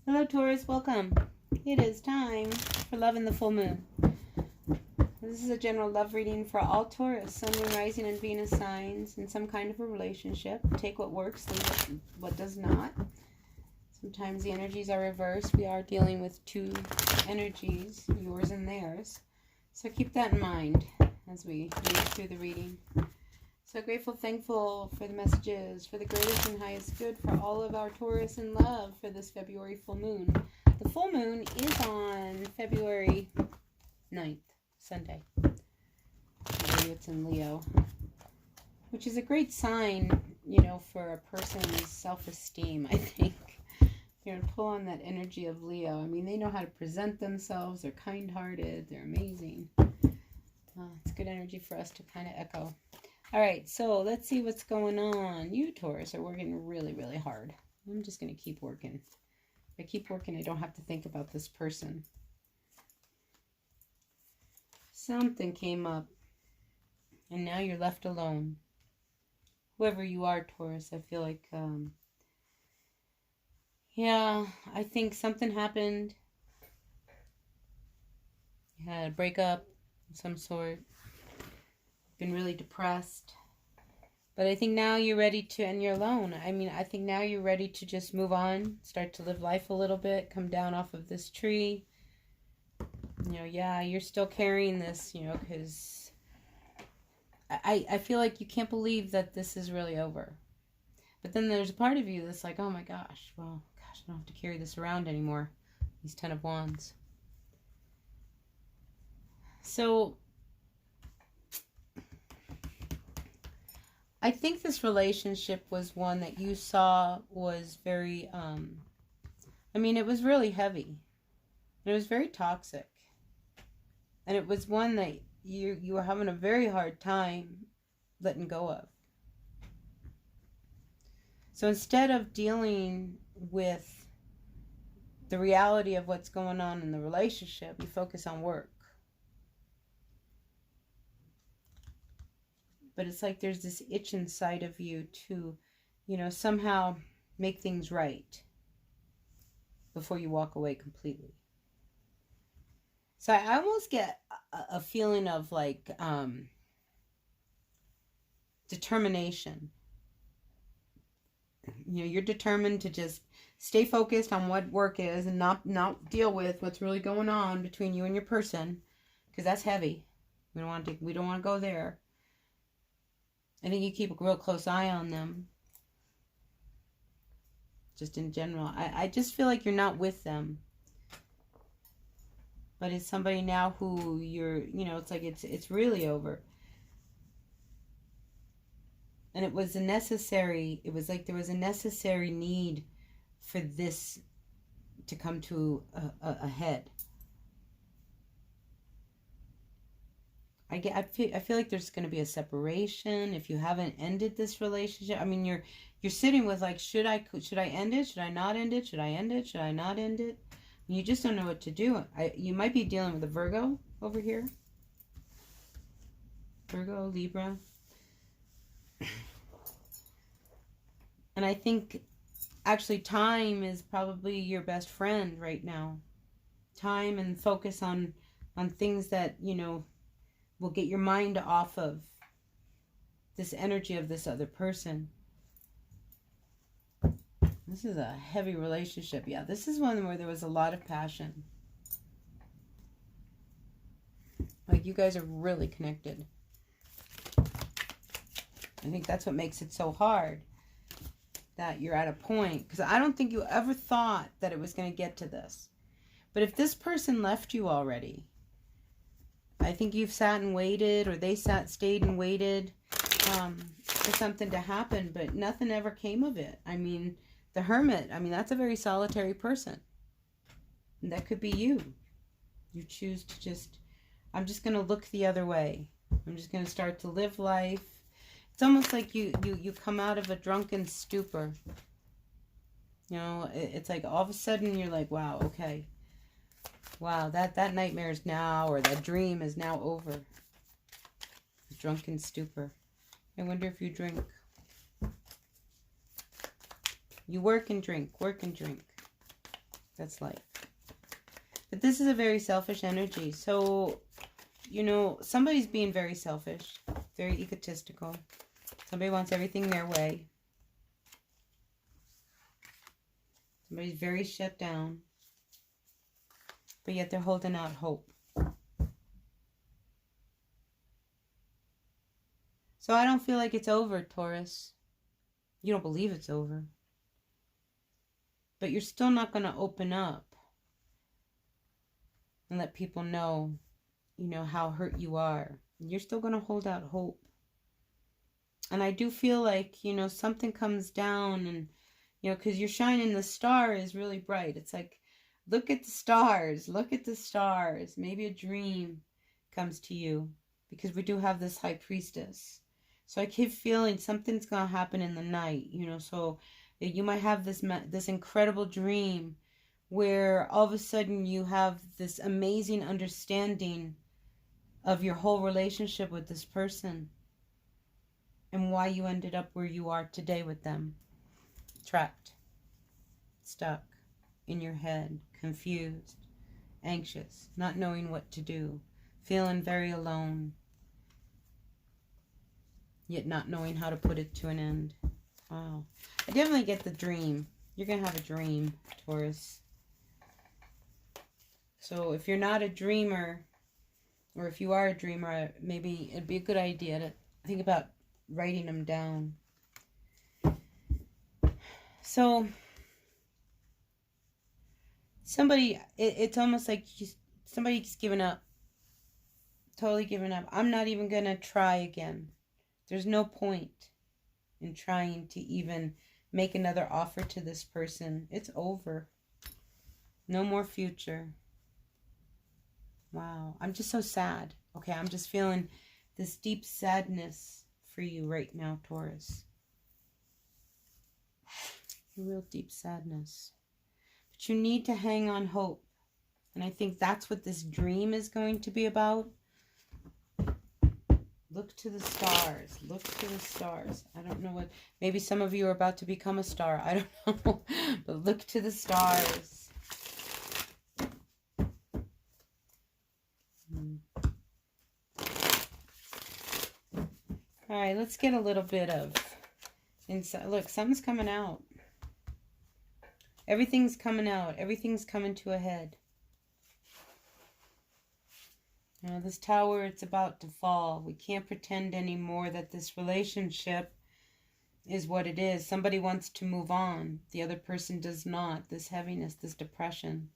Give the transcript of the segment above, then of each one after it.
Hello Taurus, welcome. It is time for love in the full moon. This is a general love reading for all Taurus, Sun, Moon, Rising, and Venus signs in some kind of a relationship. Take what works, leave what does not. Sometimes the energies are reversed. We are dealing with two energies, yours and theirs. So keep that in mind as we move through the reading. So grateful, thankful for the messages, for the greatest and highest good for all of our Taurus in love for this February full moon. The full moon is on February 9th, Sunday. I believe it's in Leo, which is a great sign, you know, for a person's self-esteem, I think. You're going to pull on that energy of Leo. I mean, they know how to present themselves. They're kind-hearted. They're amazing. It's good energy for us to kind of echo. All right, so let's see what's going on. You, Taurus, are working really, really hard. I'm just going to keep working. If I keep working, I don't have to think about this person. Something came up, and now you're left alone. Whoever you are, Taurus, I feel like, yeah, I think something happened. You had a breakup of some sort. Been really depressed, but I think now you're ready to, and you're alone. I mean, I think now you're ready to just move on, start to live life a little bit, come down off of this tree. You know, yeah, you're still carrying this, you know, because I feel like you can't believe that this is really over. But then there's a part of you that's like, oh my gosh, well, gosh, I don't have to carry this around anymore. These 10 of Wands. So I think this relationship was one that you saw was very, I mean, it was really heavy. It was very toxic. And it was one that you were having a very hard time letting go of. So instead of dealing with the reality of what's going on in the relationship, you focus on work. But it's like there's this itch inside of you to, you know, somehow make things right before you walk away completely. So I almost get a feeling of like determination. You know, you're determined to just stay focused on what work is and not deal with what's really going on between you and your person, because that's heavy. We don't want to go there. I think you keep a real close eye on them. Just in general. I just feel like you're not with them. But it's somebody now who you're, you know, it's like it's really over. And it was like there was a necessary need for this to come to a head. I feel like there's going to be a separation if you haven't ended this relationship. I mean, you're sitting with like, should I end it? Should I not end it? Should I end it? Should I not end it? You just don't know what to do. You might be dealing with a Virgo over here. Virgo, Libra. And I think actually time is probably your best friend right now. Time and focus on things that, you know, will get your mind off of this energy of this other person. This is a heavy relationship. Yeah, this is one where there was a lot of passion. Like, you guys are really connected. I think that's what makes it so hard. That you're at a point. Because I don't think you ever thought that it was going to get to this. But if this person left you already, I think you've sat and waited, or they stayed and waited for something to happen, but nothing ever came of it. I mean, the Hermit, I mean, that's a very solitary person. And that could be you. You choose to just, I'm just going to look the other way. I'm just going to start to live life. It's almost like you come out of a drunken stupor. You know, it's like all of a sudden you're like, wow, okay. Wow, that nightmare is now, or that dream is now over. Drunken stupor. I wonder if you drink. You work and drink, work and drink. That's life. But this is a very selfish energy. So, you know, somebody's being very selfish, very egotistical. Somebody wants everything their way. Somebody's very shut down. But yet they're holding out hope. So I don't feel like it's over, Taurus. You don't believe it's over. But you're still not going to open up and let people know, you know, how hurt you are. You're still going to hold out hope. And I do feel like, you know, something comes down and, you know, because you're shining, the star is really bright. It's like, look at the stars. Look at the stars. Maybe a dream comes to you because we do have this high priestess. So I keep feeling something's going to happen in the night, you know, so you might have this incredible dream where all of a sudden you have this amazing understanding of your whole relationship with this person and why you ended up where you are today with them. Trapped, stuck in your head, confused, anxious, not knowing what to do, feeling very alone, yet not knowing how to put it to an end. Wow. I definitely get the dream. You're going to have a dream, Taurus. So if you're not a dreamer, or if you are a dreamer, maybe it'd be a good idea to think about writing them down. So somebody, it's almost like somebody's given up. Totally given up. I'm not even going to try again. There's no point in trying to even make another offer to this person. It's over. No more future. Wow. I'm just so sad. Okay, I'm just feeling this deep sadness for you right now, Taurus. A real deep sadness. But you need to hang on hope. And I think that's what this dream is going to be about. Look to the stars. Look to the stars. I don't know what... Maybe some of you are about to become a star. I don't know. But look to the stars. All right, let's get a little bit of insight. Look, something's coming out. Everything's coming out. Everything's coming to a head. You know, this tower, it's about to fall. We can't pretend anymore that this relationship is what it is. Somebody wants to move on. The other person does not. This heaviness, this depression.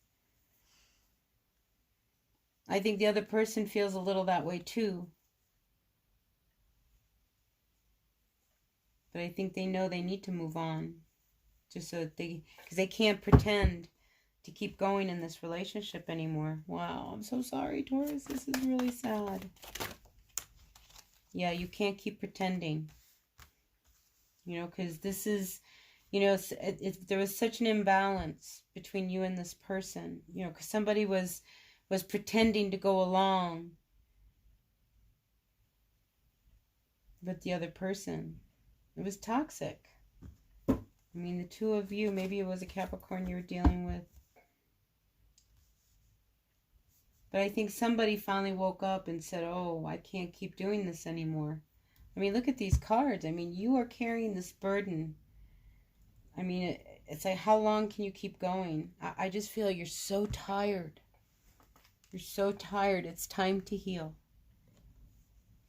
I think the other person feels a little that way too. But I think they know they need to move on. Just so that because they can't pretend to keep going in this relationship anymore. Wow, I'm so sorry, Taurus. This is really sad. Yeah, you can't keep pretending. You know, because this is, you know, there was such an imbalance between you and this person. You know, because somebody was pretending to go along with the other person. It was toxic. I mean, the two of you, maybe it was a Capricorn you were dealing with. But I think somebody finally woke up and said, oh, I can't keep doing this anymore. I mean, look at these cards. I mean, you are carrying this burden. I mean, it's like, how long can you keep going? I just feel like you're so tired. You're so tired. It's time to heal.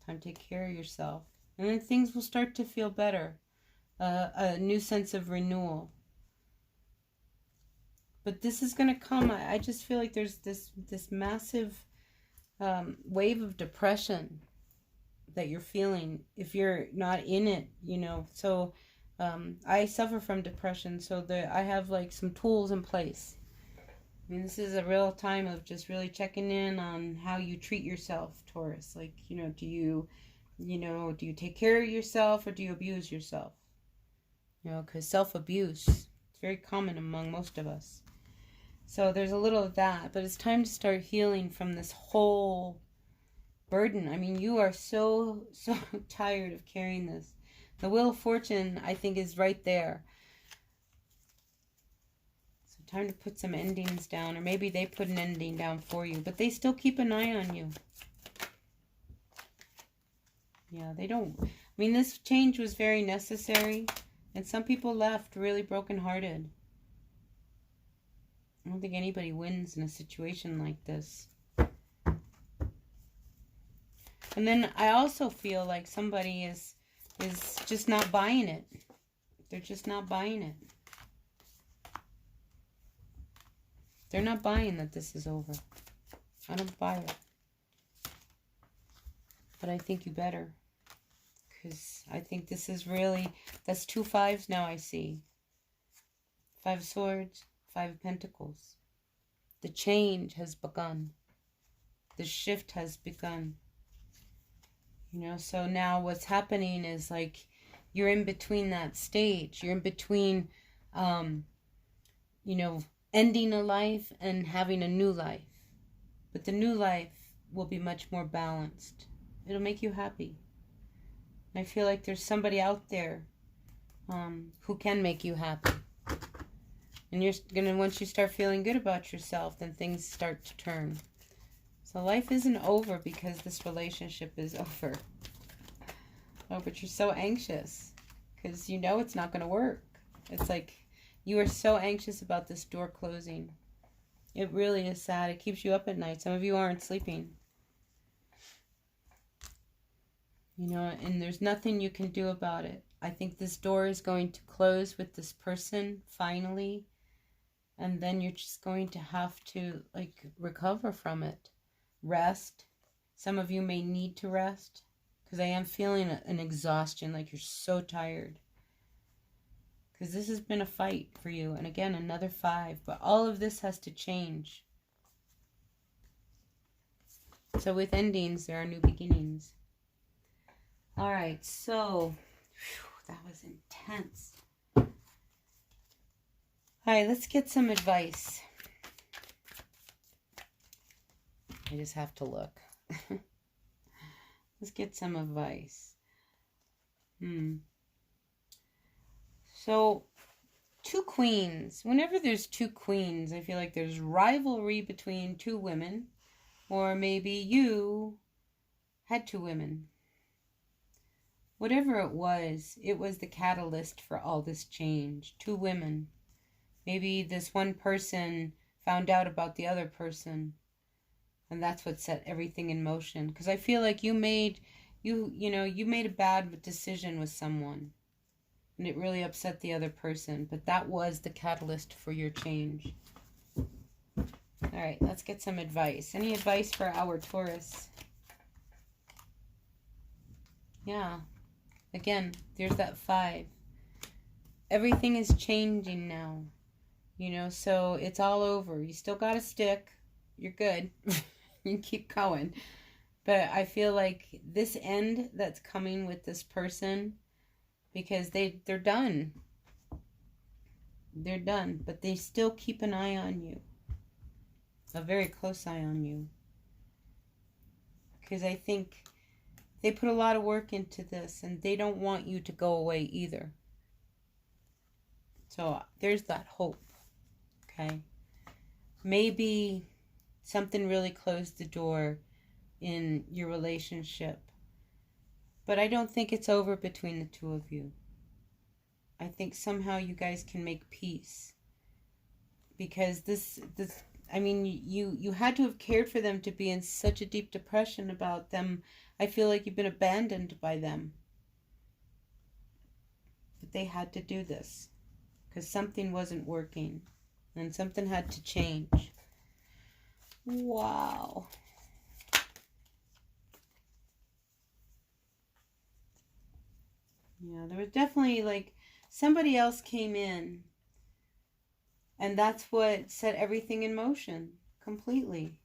Time to take care of yourself. And then things will start to feel better. A new sense of renewal. But this is going to come. I just feel like there's this massive wave of depression that you're feeling if you're not in it, you know. So I suffer from depression, so I have like some tools in place. I mean, this is a real time of just really checking in on how you treat yourself, Taurus. Like, you know, do you take care of yourself or do you abuse yourself? You know, because self-abuse, it's very common among most of us. So there's a little of that, but it's time to start healing from this whole burden. I mean, you are so tired of carrying this. The Wheel of Fortune, I think, is right there. So time to put some endings down, or maybe they put an ending down for you, but they still keep an eye on you. Yeah, they don't. I mean, this change was very necessary, and some people left really brokenhearted. I don't think anybody wins in a situation like this. And then I also feel like somebody is just not buying it. They're just not buying it. They're not buying that this is over. I don't buy it. But I think you better. Because I think this is really, that's 2 5s now I see. 5 of Swords, 5 of Pentacles. The change has begun. The shift has begun. You know, so now what's happening is like you're in between that stage. You're in between, you know, ending a life and having a new life. But the new life will be much more balanced. It'll make you happy. And I feel like there's somebody out there who can make you happy. And you're going to, once you start feeling good about yourself, then things start to turn. So life isn't over because this relationship is over. Oh, but you're so anxious because you know it's not going to work. It's like you are so anxious about this door closing. It really is sad. It keeps you up at night. Some of you aren't sleeping. You know, and there's nothing you can do about it. I think this door is going to close with this person finally. And then you're just going to have to like recover from it. Rest. Some of you may need to rest because I am feeling an exhaustion, like you're so tired. Because this has been a fight for you. And again, another 5. But all of this has to change. So with endings, there are new beginnings. All right, so that was intense. All right, let's get some advice. I just have to look. Let's get some advice. So, 2 queens. Whenever there's 2 queens, I feel like there's rivalry between 2 women. Or maybe you had 2 women. Whatever it was the catalyst for all this change. 2 women. Maybe this one person found out about the other person. And that's what set everything in motion. Because I feel like you made a bad decision with someone. And it really upset the other person. But that was the catalyst for your change. All right, let's get some advice. Any advice for our Taurus? Yeah. Again, there's that 5. Everything is changing now. You know, so it's all over. You still got a stick. You're good. You keep going. But I feel like this end that's coming with this person, because they're done. They're done. But they still keep an eye on you. A very close eye on you. Because I think they put a lot of work into this, and they don't want you to go away either. So there's that hope. Okay? Maybe something really closed the door in your relationship. But I don't think it's over between the 2 of you. I think somehow you guys can make peace. Because I mean, you had to have cared for them to be in such a deep depression about them. I feel like you've been abandoned by them. But they had to do this. Because something wasn't working. And something had to change. Wow. Yeah, there was definitely like somebody else came in. And that's what set everything in motion completely.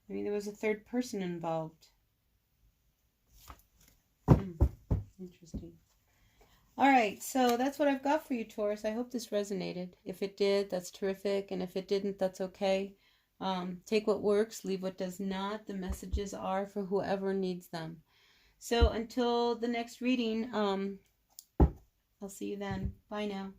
I mean, there was a 3rd person involved. Interesting. All right, so that's what I've got for you, Taurus. I hope this resonated. If it did, that's terrific. And if it didn't, that's okay. Take what works, leave what does not. The messages are for whoever needs them. So until the next reading, I'll see you then. Bye now.